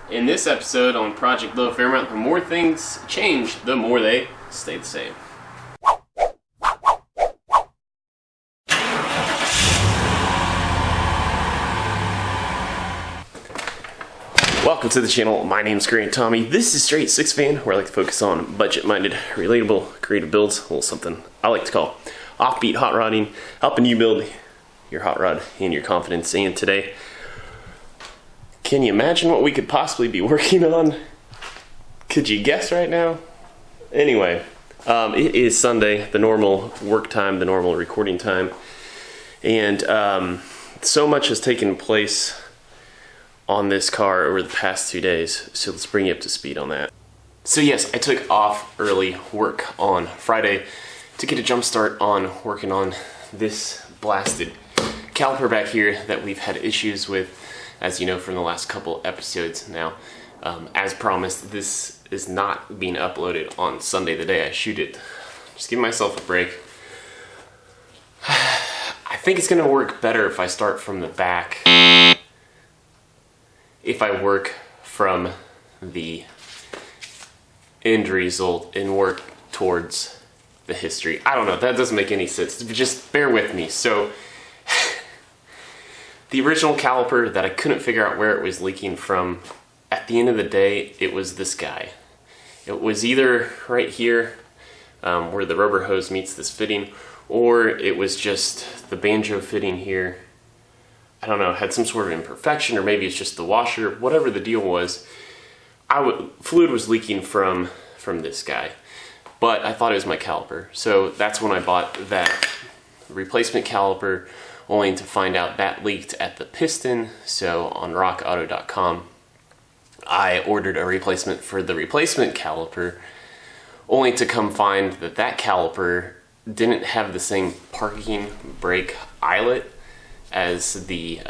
In this episode on Project Low Fairmount, the more things change, the more they stay the same. Welcome to the channel. My name's Grant Tommy. This is Straight Six Fan, where I like to focus on budget-minded, relatable, creative builds, a little something I like to call offbeat hot rodding, helping you build your hot rod and your confidence. And today, can you imagine what we could possibly be working on? Could you guess right now? Anyway, it is Sunday, the normal work time, the normal recording time, and so much has taken place on this car over the past 2 days, so let's bring you up to speed on that. So yes, I took off early work on Friday to get a jump start on working on this blasted caliper back here that we've had issues with, as you know from the last couple episodes now. As promised, this is not being uploaded on Sunday, the day I shoot it. Just give myself a break. I think it's gonna work better if I start from the back. If I work from the end result and work towards the history. I don't know, that doesn't make any sense. Just bear with me. So, the original caliper that I couldn't figure out where it was leaking from, at the end of the day, it was this guy. It was either right here, where the rubber hose meets this fitting, or it was just the banjo fitting here. I don't know, had some sort of imperfection, or maybe it's just the washer, whatever the deal was. Fluid was leaking from this guy, but I thought it was my caliper. So that's when I bought that replacement caliper, only to find out that leaked at the piston. So on rockauto.com, I ordered a replacement for the replacement caliper, only to come find that that caliper didn't have the same parking brake eyelet as the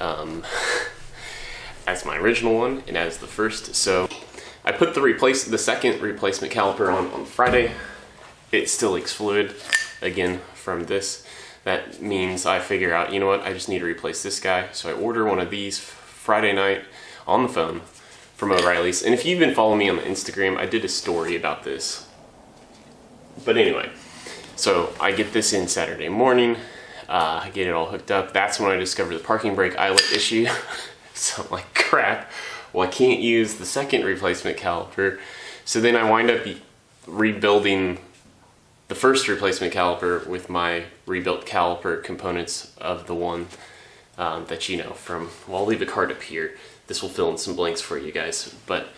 as my original one and as the first. So I put the second replacement caliper on Friday. It still leaks fluid again from this. That means I figure out, you know what, I just need to replace this guy. So I order one of these Friday night on the phone from O'Reilly's. And if you've been following me on Instagram, I did a story about this. But anyway, so I get this in Saturday morning. I get it all hooked up. That's when I discover the parking brake eyelet issue. So I'm like, crap, well I can't use the second replacement caliper. So then I wind up rebuilding the first replacement caliper with my rebuilt caliper components of the one that you know from, well, I'll leave a card up here. This will fill in some blanks for you guys. But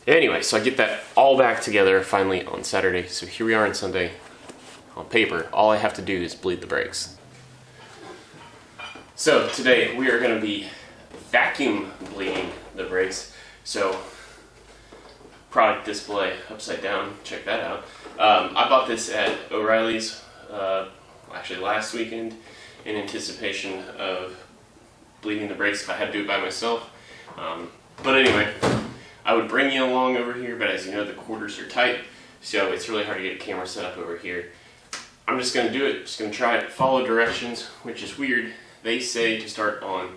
anyway, so I get that all back together finally on Saturday. So here we are on Sunday. On paper, all I have to do is bleed the brakes. So today we are going to be vacuum bleeding the brakes. So product display upside down, check that out. I bought this at O'Reilly's actually last weekend in anticipation of bleeding the brakes if I had to do it by myself. But anyway, I would bring you along over here, but as you know, the quarters are tight, so it's really hard to get a camera set up over here. I'm just going to do it, just going to try it, follow directions, which is weird. They say to start on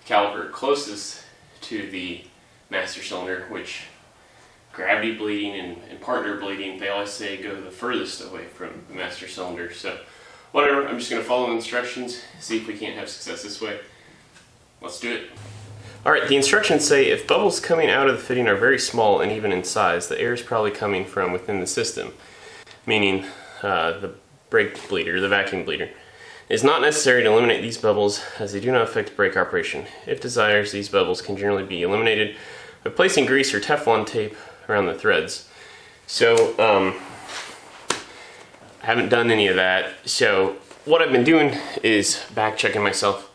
the caliper closest to the master cylinder, which gravity bleeding and partner bleeding, they always say go the furthest away from the master cylinder. So whatever, I'm just going to follow the instructions, see if we can't have success this way. Let's do it. Alright, the instructions say if bubbles coming out of the fitting are very small and even in size, the air is probably coming from within the system, meaning the brake bleeder, the vacuum bleeder. It is not necessary to eliminate these bubbles as they do not affect brake operation. If desired, these bubbles can generally be eliminated by placing grease or Teflon tape around the threads. So, I haven't done any of that. So, what I've been doing is back checking myself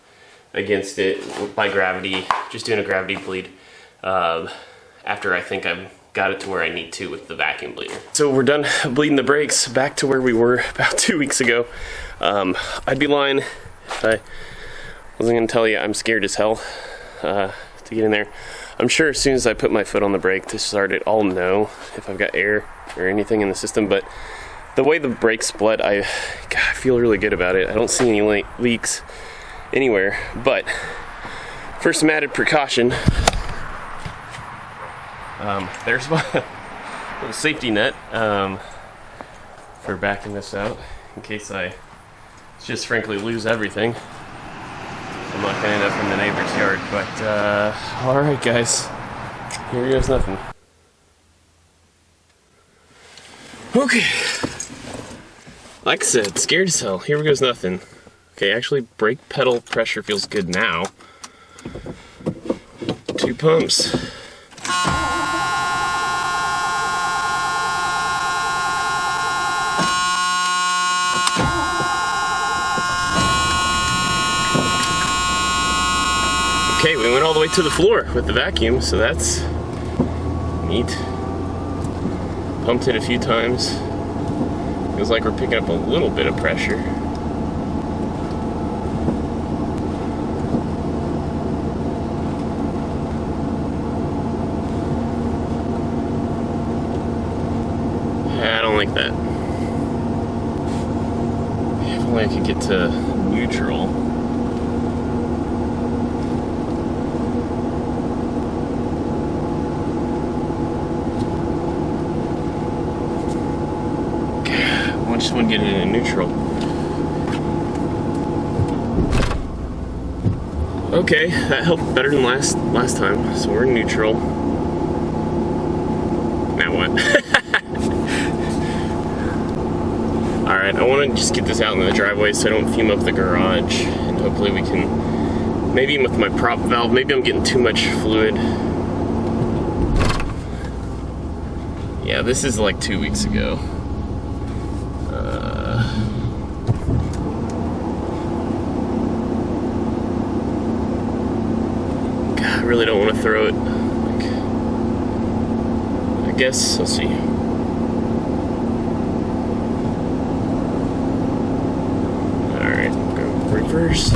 against it by gravity, just doing a gravity bleed after I think I've got it to where I need to with the vacuum bleeder. So we're done bleeding the brakes, back to where we were about 2 weeks ago. I'd be lying if I wasn't gonna tell you I'm scared as hell to get in there. I'm sure as soon as I put my foot on the brake to start it, I'll know if I've got air or anything in the system, but the way the brakes bled, I feel really good about it. I don't see any leaks anywhere, but for some added precaution, There's my little safety net for backing this out in case I just frankly lose everything. I'm not gonna end up in the neighbor's yard, but alright guys, here goes nothing. Okay, like I said, scared as hell. Here goes nothing. Okay, actually brake pedal pressure feels good now. 2 pumps. Okay, we went all the way to the floor with the vacuum, so that's neat. Pumped it a few times. Feels like we're picking up a little bit of pressure. I don't like that. If only I could get to neutral. I just want to get it in neutral. Okay, that helped better than last time. So we're in neutral. Now what? Alright, I want to just get this out in the driveway so I don't fume up the garage. And hopefully we can, maybe with my prop valve, maybe I'm getting too much fluid. Yeah, this is like 2 weeks ago. I really don't want to throw it. Like, I guess, let's see. Alright, go reverse.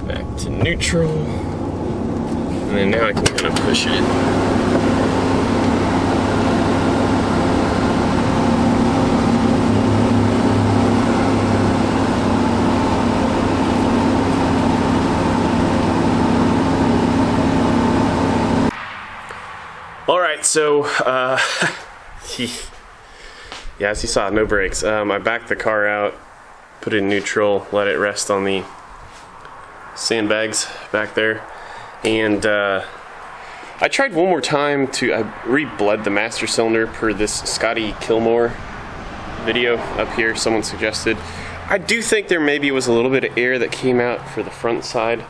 Back to neutral. And then now I can kind of push it. Alright, so, yeah, as you saw, no brakes. I backed the car out, put it in neutral, let it rest on the sandbags back there, and I tried one more time I re-bled the master cylinder per this Scotty Kilmore video up here someone suggested. I do think there maybe was a little bit of air that came out for the front side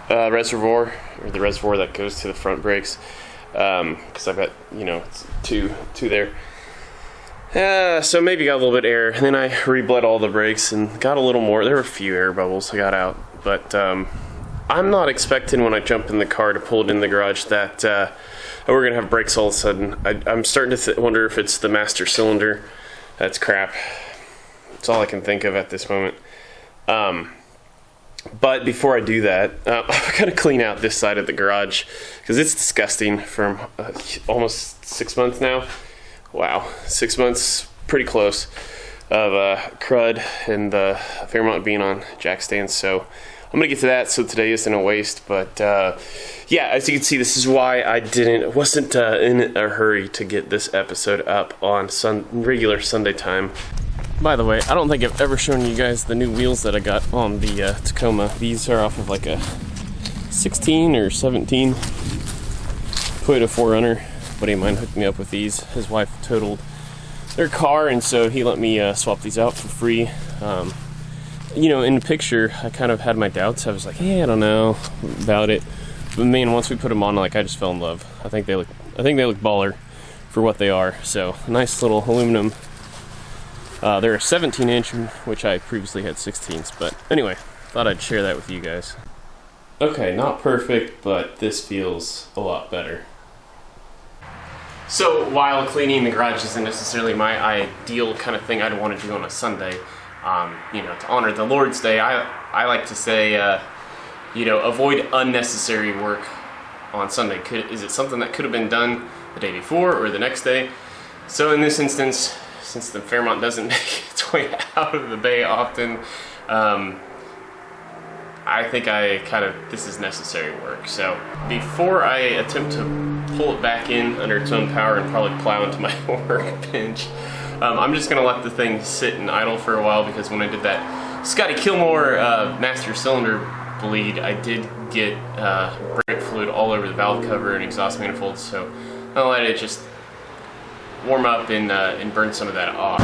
reservoir, or the reservoir that goes to the front brakes. Because I've got, you know, it's two there. So maybe got a little bit of air. And then I re-bled all the brakes and got a little more. There were a few air bubbles I got out. But I'm not expecting when I jump in the car to pull it in the garage that we're going to have brakes all of a sudden. I'm starting to wonder if it's the master cylinder. That's crap. That's all I can think of at this moment. But before I do that, I've got to clean out this side of the garage because it's disgusting from almost 6 months now. Wow, 6 months, pretty close, of crud and the Fairmont being on jack stands. So I'm going to get to that so today isn't a waste. But yeah, as you can see, this is why I wasn't in a hurry to get this episode up on regular Sunday time. By the way, I don't think I've ever shown you guys the new wheels that I got on the Tacoma. These are off of like a 16 or 17 Toyota 4Runner. A buddy of mine hooked me up with these. His wife totaled their car, and so he let me swap these out for free. You know, in the picture, I kind of had my doubts. I was like, hey, I don't know about it. But man, once we put them on, like, I just fell in love. I think they look baller for what they are. So, a nice little aluminum. They're a 17-inch, which I previously had 16s, but anyway, thought I'd share that with you guys. Okay, not perfect, but this feels a lot better. So while cleaning the garage isn't necessarily my ideal kind of thing I'd want to do on a Sunday, you know, to honor the Lord's Day, I like to say, you know, avoid unnecessary work on Sunday. Is it something that could have been done the day before or the next day? So in this instance, since the Fairmont doesn't make its way out of the bay often, I I think this is necessary work. So before I attempt to pull it back in under its own power and probably plow into my workbench, I'm just gonna let the thing sit and idle for a while, because when I did that Scotty Kilmore master cylinder bleed, I did get brake fluid all over the valve cover and exhaust manifold, so I'll let it just warm up and burn some of that off.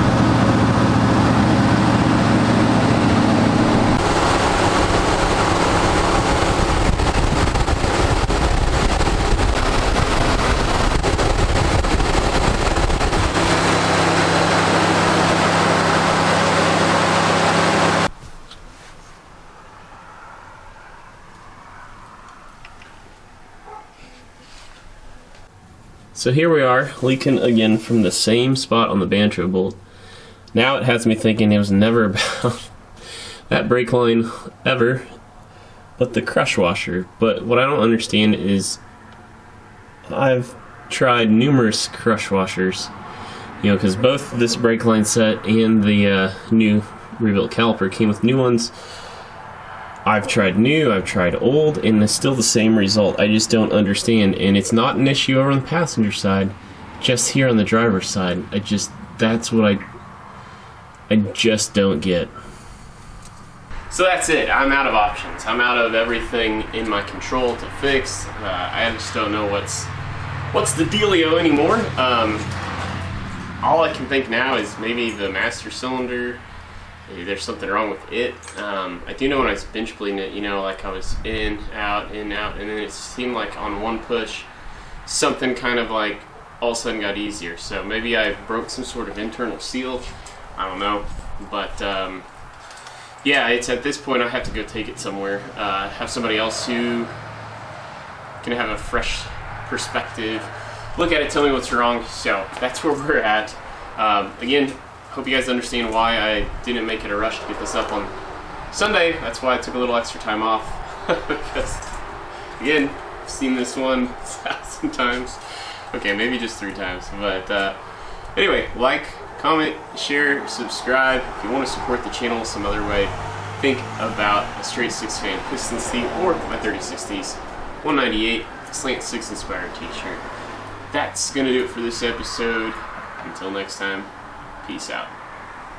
So here we are, leaking again from the same spot on the bantry bolt. Now it has me thinking it was never about that brake line ever, but the crush washer. But what I don't understand is I've tried numerous crush washers, because both this brake line set and the new rebuilt caliper came with new ones. I've tried new, I've tried old, and it's still the same result. I just don't understand, and it's not an issue over on the passenger side, just here on the driver's side. That's what I just don't get. So that's it. I'm out of options. I'm out of everything in my control to fix. I just don't know what's the dealio anymore. All I can think now is maybe the master cylinder. Maybe there's something wrong with it. I do know when I was bench bleeding it, like I was in, out, and then it seemed like on one push, something kind of like all of a sudden got easier. So maybe I broke some sort of internal seal. I don't know. But yeah, it's at this point I have to go take it somewhere. Have somebody else who can have a fresh perspective, look at it, tell me what's wrong. So that's where we're at. Again, hope you guys understand why I didn't make it a rush to get this up on Sunday. That's why I took a little extra time off. Because, again, I've seen this one 1,000 times. Okay, maybe just 3 times. But anyway, like, comment, share, subscribe. If you want to support the channel some other way, think about a straight 6-fan piston seat or my 3060s 198 slant 6 inspired t-shirt. That's going to do it for this episode. Until next time. Peace out.